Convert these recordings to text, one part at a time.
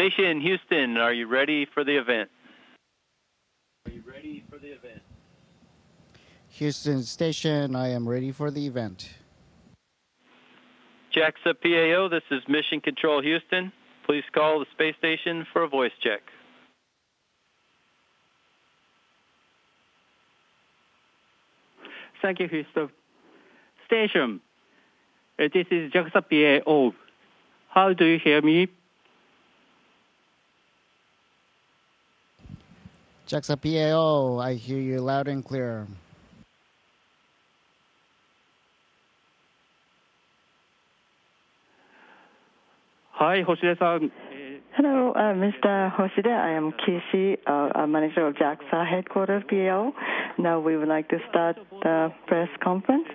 Station Houston, are you ready for the event? Houston Station, I am ready for the event. JAXA PAO, this is Mission Control Houston. Please call the space station for a voice check. Thank you, Houston. Station, this is JAXA PAO. How do you hear me? JAXA PAO, I hear you loud and clear. Hi, Hoshide-san. Hello, Mr. Hoshide. I am Kishi, manager of JAXA headquarters PAO. Now we would like to start the press conference.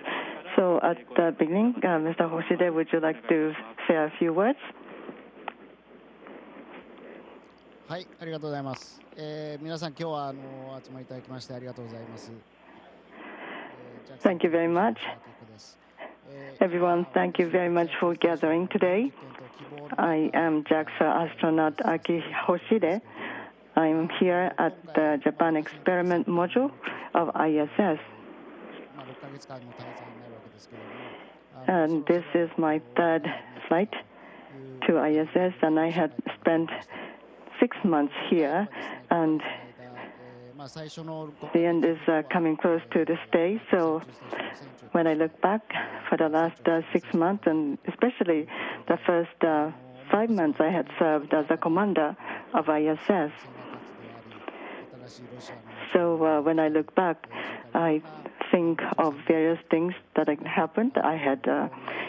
So at the beginning, Mr. Hoshide, would you like to say a few words? はい、ありがとうございます。皆さん今日はお集まりいただきましてありがとうございます。Thank you very much. Everyone, thank you very much for gathering today. I am JAXA astronaut Aki Hoshide. I am here at the Japan Experiment Module of ISS. And this is my third flight to ISS, and I had spent 6 months here, and the end is coming close to this day. So when I look back for the last 6 months, and especially the first 5 months I had served as a commander of ISS. So when I look back, I think of various things that had happened. I had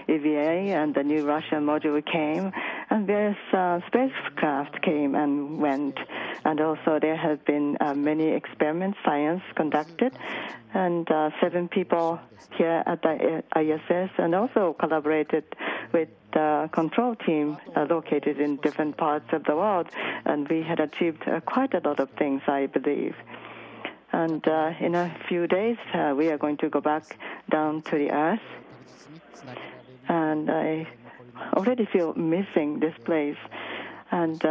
EVA, and the new Russian module came, and various spacecraft came and went. And also there have been many experiments, science conducted, and 7 people here at the ISS, and also collaborated with the control team located in different parts of the world. And we had achieved quite a lot of things, I believe. And in a few days, we are going to go back down to the Earth. And I already feel missing this place. And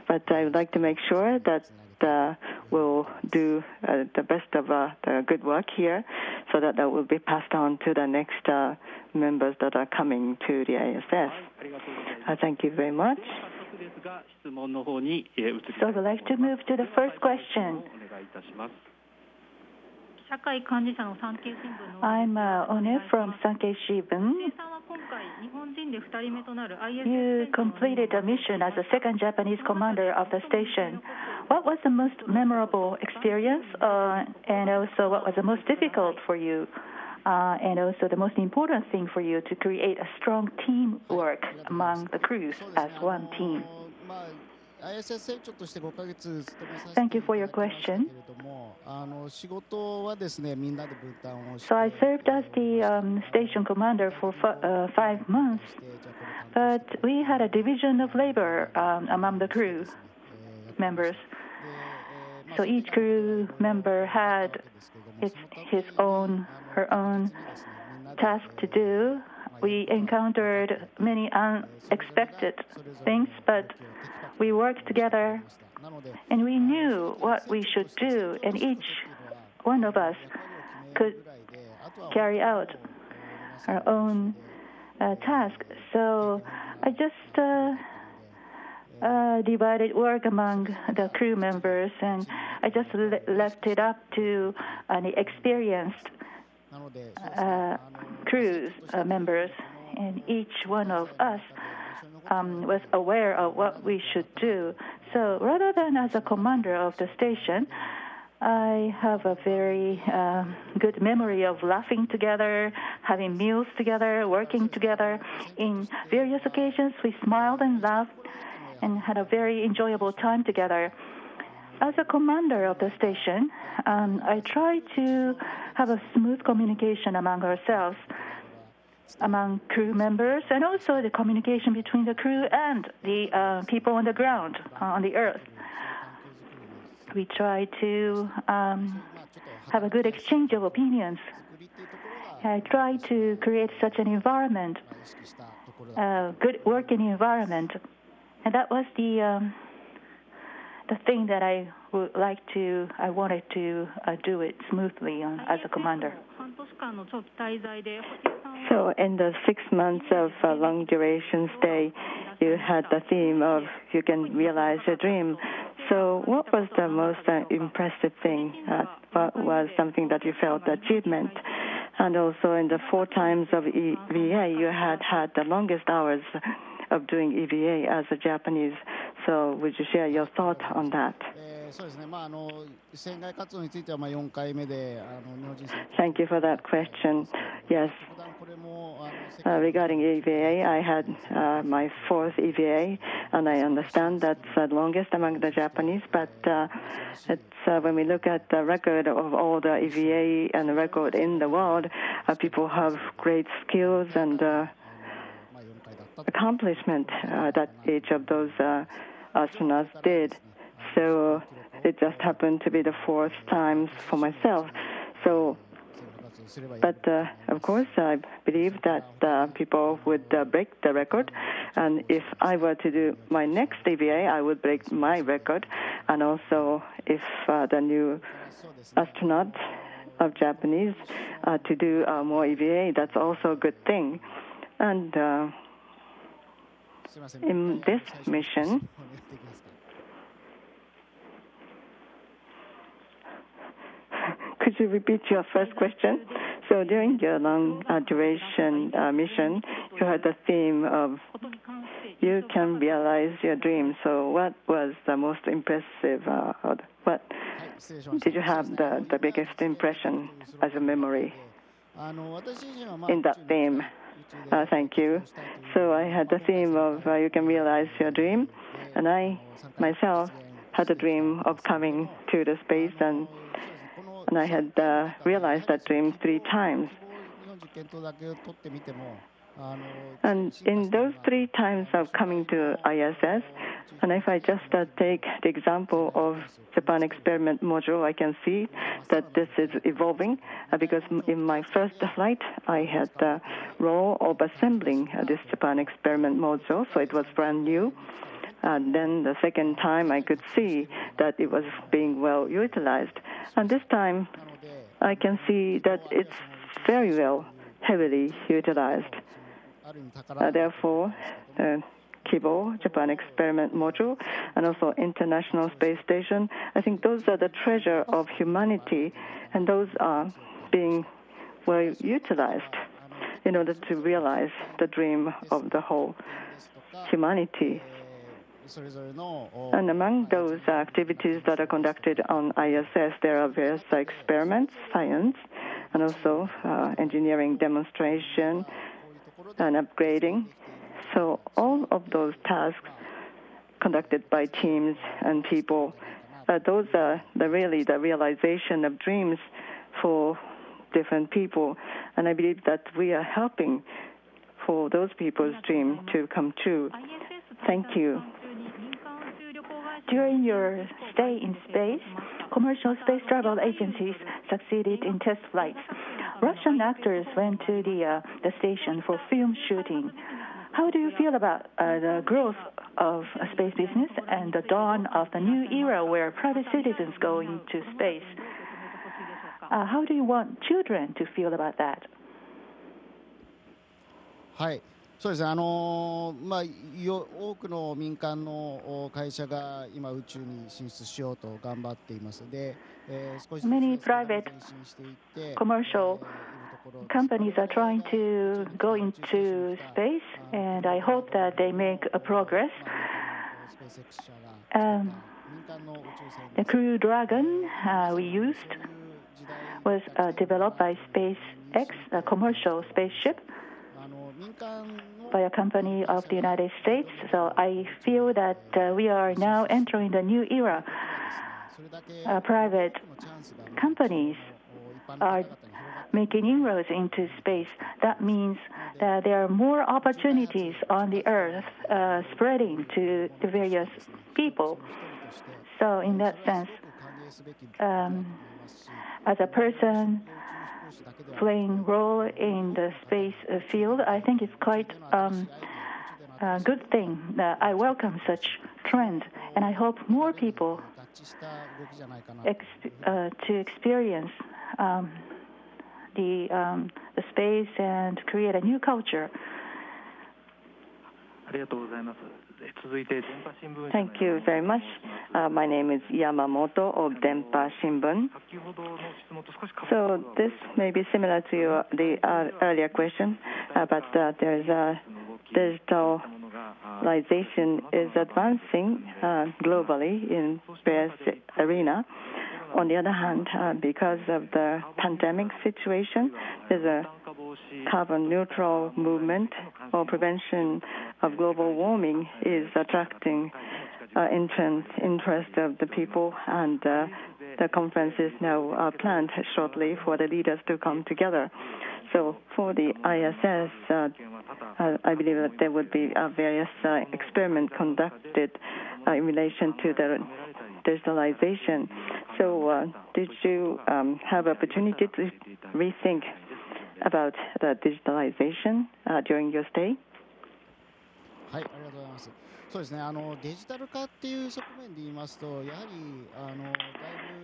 but I would like to make sure that we'll do the best of the good work here, so that will be passed on to the next members that are coming to the ISS. Thank you very much. So we'd like to move to the first question. I'm One from Sankei Shimbun. You completed a mission as the second Japanese commander of the station. What was the most memorable experience, and also what was the most difficult for you, and also the most important thing for you to create a strong teamwork among the crews as one team? Thank you for your question. So I served as the station commander for 5 months, but we had a division of labor among the crew members. So each crew member had her own task to do. We encountered many unexpected things, but we worked together, and we knew what we should do, and each one of us could carry out our own task. So I just divided work among the crew members, and I just left it up to the experienced crew members, and each one of us was aware of what we should do. So rather than as a commander of the station, I have a very good memory of laughing together, having meals together, working together. In various occasions, we smiled and laughed and had a very enjoyable time together. As a commander of the station, I try to have a smooth communication among ourselves, among crew members, and also the communication between the crew and the people on the ground, on the Earth. We try to have a good exchange of opinions. I try to create such an environment, good working environment. And that was the the thing that I wanted to do it smoothly as a commander. So in the 6 months of long duration stay, you had the theme of you can realize your dream. So what was the most impressive thing? What was something that you felt achievement? And also in the 4 times of EVA, you had the longest hours of doing EVA as a Japanese. So would you share your thought on that? Thank you for that question. Yes. Regarding EVA, I had my 4th EVA, and I understand that's the longest among the Japanese, but when we look at the record of all the EVA and the record in the world, people have great skills and accomplishment that each of those astronauts did. So it just happened to be the 4th time for myself. So, but of course, I believe that people would break the record. And if I were to do my next EVA, I would break my record. And also, if the new astronaut of Japanese to do more EVA, that's also a good thing. And in this mission, could you repeat your first question? So during your long duration mission, you had the theme of you can realize your dreams. So what was the most impressive? What did you have the biggest impression as a memory in that theme? Thank you. So I had the theme of you can realize your dream, and I myself had a dream of coming to the space, and I had realized that dream 3 times. And in those 3 times of coming to ISS, and if I just take the example of Japan experiment module, I can see that this is evolving because in my first flight, I had the role of assembling this Japan experiment module, so it was brand new. And then the second time, I could see that it was being well utilized. And this time, I can see that it's very well, heavily utilized. Therefore, Kibo, Japan Experiment Module, and also International Space Station, I think those are the treasure of humanity, and those are being well utilized in order to realize the dream of the whole humanity. And among those activities that are conducted on ISS, there are various experiments, science, and also engineering demonstration and upgrading. So all of those tasks conducted by teams and people, those are really the realization of dreams for different people. And I believe that we are helping for those people's dream to come true. Thank you. During your stay in space, commercial space travel agencies succeeded in test flights. Russian actors went to the station for film shooting. How do you feel about the growth of space business and the dawn of the new era where private citizens go into space? How do you want children to feel about that? はい、そうですね。多くの民間の会社が今宇宙に進出しようと頑張っています。で、少しずつ Many private commercial companies are trying to go into space, and I hope that they make a progress. The Crew Dragon we used was developed by SpaceX, a commercial spaceship, by a company of the United States. So I feel that we are now entering the new era. Private companies are making inroads into space. That means that there are more opportunities on the Earth spreading to the various people. So in that sense, as a person playing role in the space field, I think it's quite good thing. I welcome such trend, and I hope more people to experience the space and create a new culture. Thank you very much. My name is Yamamoto of Denpa Shimbun. So this may be similar to the earlier question, but there's digitalization is advancing globally in various arena. On the other hand, because of the pandemic situation, there's a carbon neutral movement or prevention of global warming is attracting interest of the people, and the conference is now planned shortly for the leaders to come together. So for the ISS, I believe that there would be various experiments conducted in relation to the digitalization. So did you have opportunity to rethink about the digitalization during your stay? はい、ありがとうございます。そうですね、デジタル化っていう側面で言いますと、やはりだい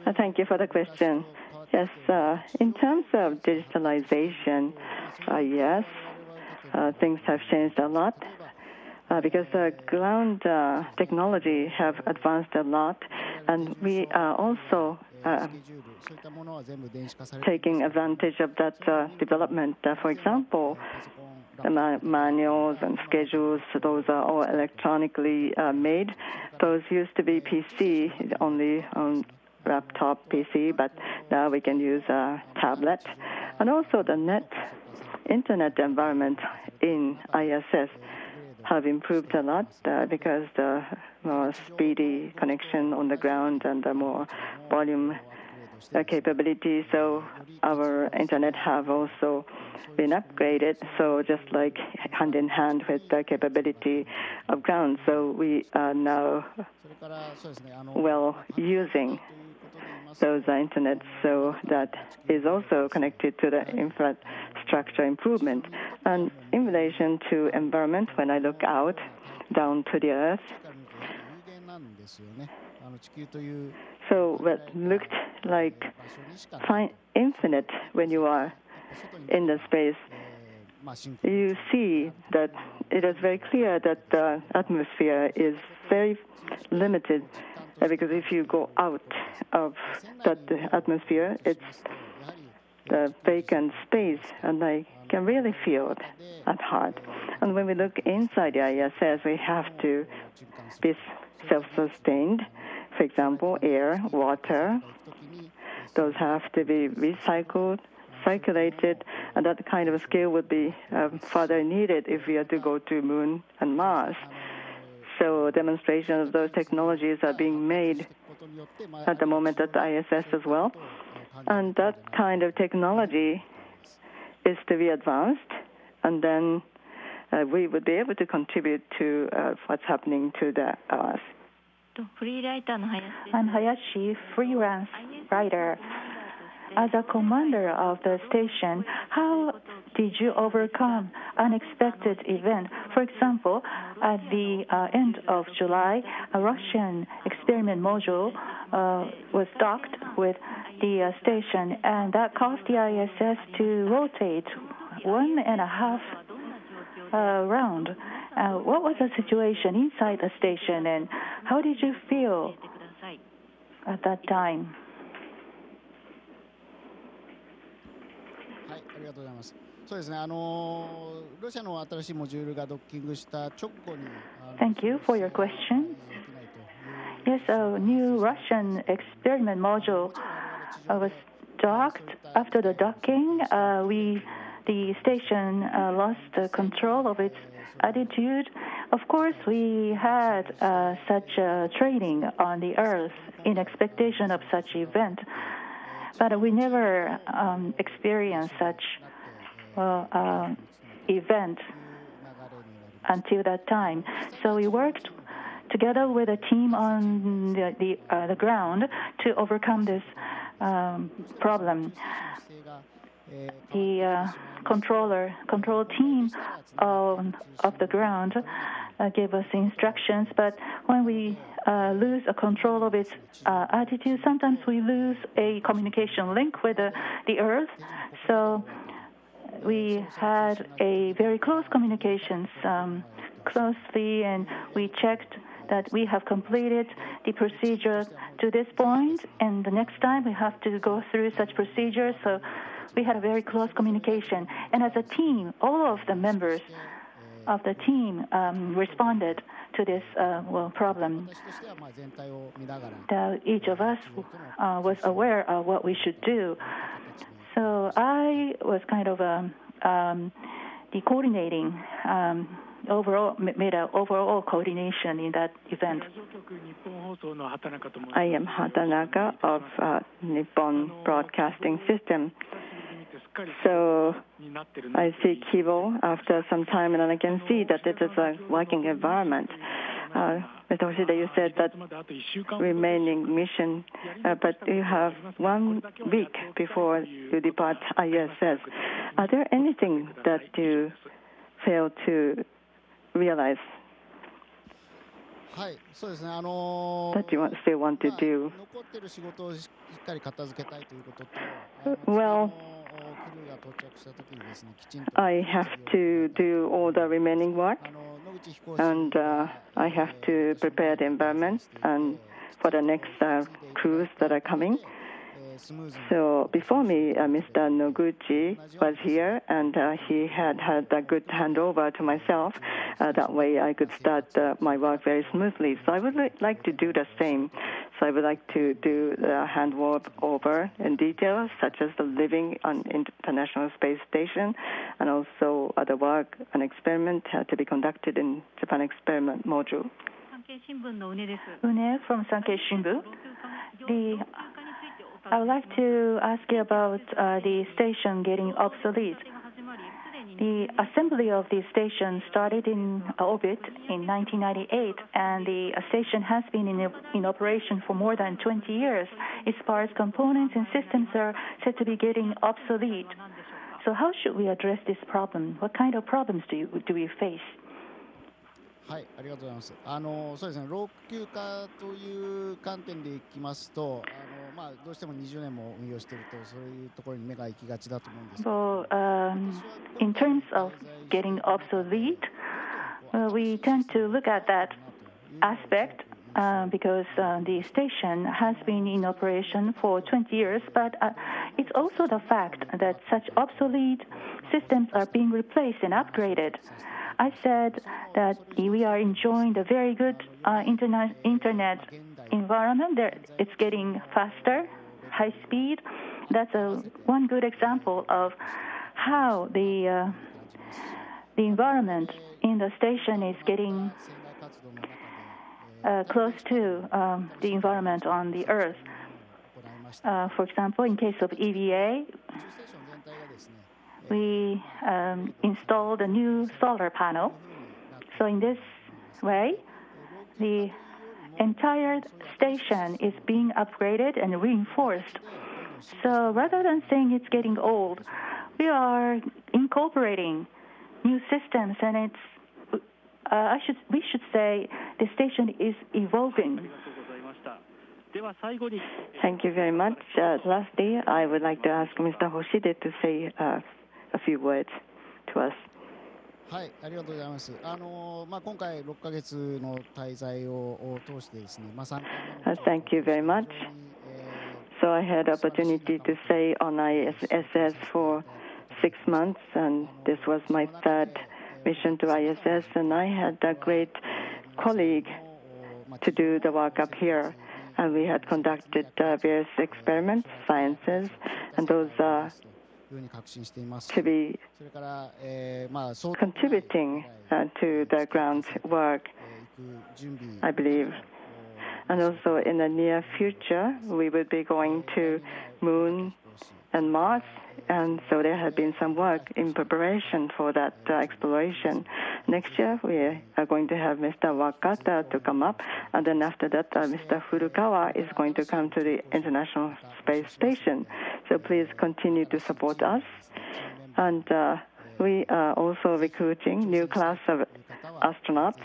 ぶ Thank you for the question. Yes, in terms of digitalization, yes, things have changed a lot because ground technology have advanced a lot, and we are also taking advantage of that development. For example, the manuals and schedules, those are all electronically made. Those used to be PC, only on laptop PC, but now we can use a tablet. And also the internet environment in ISS have improved a lot because the more speedy connection on the ground and the more volume capability. So our internet have also been upgraded, so just like hand in hand with the capability of ground. So we are now well using those internets, so that is also connected to the infrastructure improvement. And in relation to environment, when I look out down to the Earth, so what looked like infinite when you are in the space, you see that it is very clear that the atmosphere is very limited, because if you go out of that atmosphere, it's the vacant space, and I can really feel it at heart. And when we look inside the ISS, we have to be self-sustained. For example, air, water, those have to be recycled, circulated, and that kind of scale would be further needed if we are to go to Moon and Mars. So demonstration of those technologies are being made at the moment at the ISS as well. And that kind of technology is to be advanced, and then we would be able to contribute to what's happening to the Earth. I'm Hayashi, freelance writer. As a commander of the station, how did you overcome unexpected event? For example, at the end of July, a Russian experiment module was docked with the station, and that caused the ISS to rotate 1.5 round. What was the situation inside the station, and how did you feel at that time? はい、ありがとうございます。そうですね、ロシアの新しいモジュールがドッキングした直後に Thank you for your question. Yes, a new Russian experiment module was docked. After the docking, the station lost control of its attitude. Of course, we had such training on the Earth in expectation of such event, but we never experienced such event until that time. So we worked together with a team on the ground to overcome this problem. The control team of the ground gave us instructions. But when we lose a control of its attitude, sometimes we lose a communication link with the Earth. So we had a very close communications closely, and we checked that we have completed the procedure to this point, and the next time we have to go through such procedures. So we had a very close communication. And as a team, all of the members of the team responded to this problem. Each of us was aware of what we should do. So I was kind of the coordinating made an overall coordination in that event. I am Hatanaka of Nippon Broadcasting System. So I see Kibo after some time, and I can see that it is a working environment. Mr. Hoshide, you said that remaining mission, but you have 1 week before you depart ISS. Are there anything that you fail to realize that you still want to do? Well, I have to do all the remaining work, and I have to prepare the environment and for the next crews that are coming. So before me, Mr. Noguchi was here, and he had a good handover to myself. That way I could start my work very smoothly. So I would like to do the same. So I would like to do the handover in detail, such as the living on International Space Station, and also the work and experiment to be conducted in Japan Experiment Module. Une from Sankei Shimbun. I would like to ask you about the station getting obsolete. The assembly of the station started in orbit in 1998, and the station has been in operation for more than 20 years. Its parts, components, and systems are said to be getting obsolete. So how should we address this problem? What kind of problems do we face? はい、ありがとうございます。そうですね、老朽化という観点でいきますと、どうしても20年も運用していると、そういうところに目が行きがちだと思うんですけど。In terms of getting obsolete, we tend to look at that aspect because the station has been in operation for 20 years, but it's also the fact that such obsolete systems are being replaced and upgraded. I said that we are enjoying the very good internet environment. It's getting faster, high speed. That's one good example of how the environment in the station is getting close to the environment on the Earth. For example, in case of EVA, we installed a new solar panel. So in this way, the entire station is being upgraded and reinforced. So rather than saying it's getting old, we are incorporating new systems, and we should say the station is evolving. Thank you very much. Lastly, I would like to ask Mr. Hoshide to say a few words to us. はい、ありがとうございます。今回6ヶ月の滞在を通してですね、3回目の。Thank you very much. So I had opportunity to stay on ISS for 6 months, and this was my third mission to ISS, and I had a great colleague to do the work up here. And we had conducted various experiments, sciences, and those are to be contributing to the ground work, I believe. And also in the near future, we will be going to Moon and Mars, and so there have been some work in preparation for that exploration. Next year, we are going to have Mr. Wakata to come up, and then after that, Mr. Furukawa is going to come to the International Space Station. So please continue to support us. And we are also recruiting new class of astronauts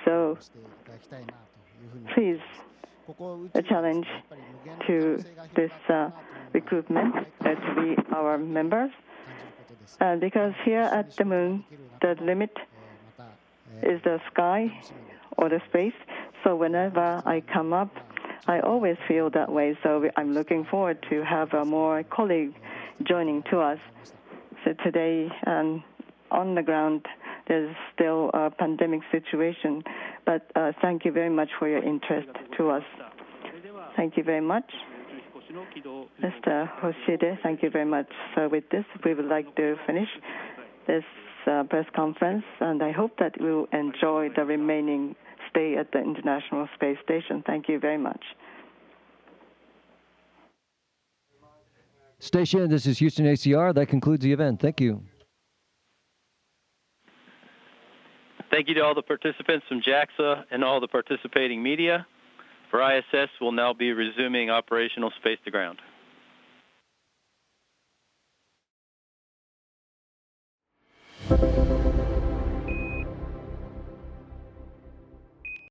So please challenge to this recruitment to be our members. Because here at the moon, the limit is the sky or the space. So whenever I come up, I always feel that way. So I'm looking forward to have more colleagues joining to us. So today, on the ground, there's still a pandemic situation. But thank you very much for your interest to us. Thank you very much. Mr. Hoshide, thank you very much. So with this, we would like to finish this press conference, and I hope that you will enjoy the remaining stay at the International Space Station. Thank you very much. Station, this is Houston ACR. That concludes the event. Thank you. Thank you to all the participants from JAXA and all the participating media. For ISS, we'll now be resuming operational space to ground.